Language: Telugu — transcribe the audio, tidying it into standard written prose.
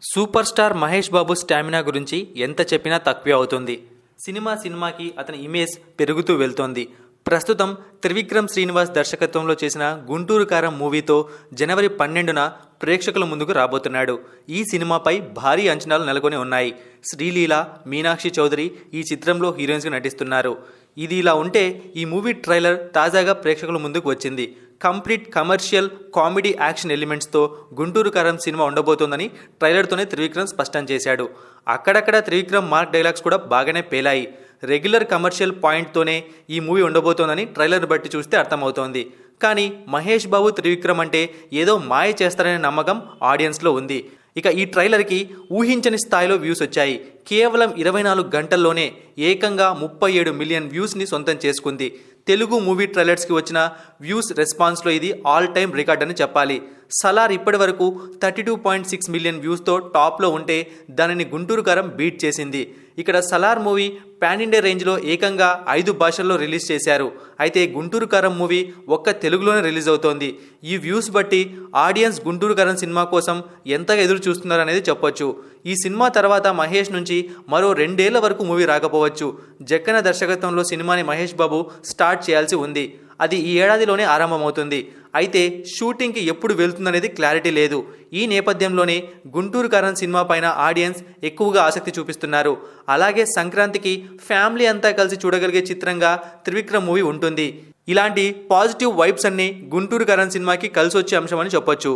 Super star Mahesh Babu stamina గురించి ఎంత చెప్పినా తక్కువే అవుతుంది. సినిమాకి అతని ఇమేజ్ పెరుగుతూ వెళ్తోంది. ప్రస్తుతం త్రివిక్రమ్ శ్రీనివాస్ దర్శకత్వంలో చేసిన గుంటూరు కారం మూవీతో జనవరి 12న ప్రేక్షకుల ముందుకు రాబోతున్నాడు. ఈ సినిమాపై భారీ అంచనాలు నెలకొని ఉన్నాయి. శ్రీలీల, మీనాక్షి చౌదరి ఈ చిత్రంలో హీరోయిన్స్గా నటిస్తున్నారు. ఇది ఇలా ఉంటే ఈ మూవీ ట్రైలర్ తాజాగా ప్రేక్షకుల ముందుకు వచ్చింది. కంప్లీట్ కమర్షియల్ కామెడీ యాక్షన్ ఎలిమెంట్స్తో గుంటూరు కారం సినిమా ఉండబోతోందని ట్రైలర్తోనే త్రివిక్రమ్ స్పష్టం చేశాడు. అక్కడక్కడ త్రివిక్రమ్ మార్క్ డైలాగ్స్ కూడా బాగానే పేలాయి. రెగ్యులర్ కమర్షియల్ పాయింట్తోనే ఈ మూవీ ఉండబోతోందని ట్రైలర్ బట్టి చూస్తే అర్థమవుతోంది. కానీ మహేష్ బాబు త్రివిక్రమ్ అంటే ఏదో మాయ చేస్తారనే నమ్మకం ఆడియన్స్లో ఉంది. ఇక ఈ ట్రైలర్కి ఊహించని స్థాయిలో వ్యూస్ వచ్చాయి. కేవలం 24 గంటల్లోనే ఏకంగా 37 మిలియన్ వ్యూస్ని సొంతం చేసుకుంది. తెలుగు మూవీ ట్రైలర్స్కి వచ్చిన వ్యూస్ రెస్పాన్స్లో ఇది ఆల్ టైమ్ రికార్డ్ అని చెప్పాలి. సలార్ ఇప్పటి వరకు 32.6 మిలియన్ వ్యూస్తో టాప్లో ఉంటే దానిని గుంటూరు కారం బీట్ చేసింది. ఇక్కడ సలార్ మూవీ పాన్ ఇండియా రేంజ్లో ఏకంగా 5 భాషల్లో రిలీజ్ చేశారు. అయితే గుంటూరు కారం మూవీ ఒక్క తెలుగులోనే రిలీజ్ అవుతోంది. ఈ వ్యూస్ బట్టి ఆడియన్స్ గుంటూరు కారం సినిమా కోసం ఎంతగా ఎదురు చూస్తున్నారనేది చెప్పొచ్చు. ఈ సినిమా తర్వాత మహేష్ నుంచి మరో 2 ఏళ్ల వరకు మూవీ రాకపోవచ్చు. జక్కన దర్శకత్వంలో సినిమాని మహేష్ బాబు స్టార్ట్ చేయాల్సి ఉంది. అది ఈ ఏడాదిలోనే ఆరంభమవుతుంది. అయితే షూటింగ్కి ఎప్పుడు వెళ్తుందనేది క్లారిటీ లేదు. ఈ నేపథ్యంలోనే గుంటూరు కారం సినిమా పైన ఆడియన్స్ ఎక్కువగా ఆసక్తి చూపిస్తున్నారు. అలాగే సంక్రాంతికి ఫ్యామిలీ అంతా కలిసి చూడగలిగే చిత్రంగా త్రివిక్రమ్ మూవీ ఉంటుంది. ఇలాంటి పాజిటివ్ వైబ్స్ అన్ని గుంటూరు కారం సినిమాకి కలిసి వచ్చే అంశమని చెప్పొచ్చు.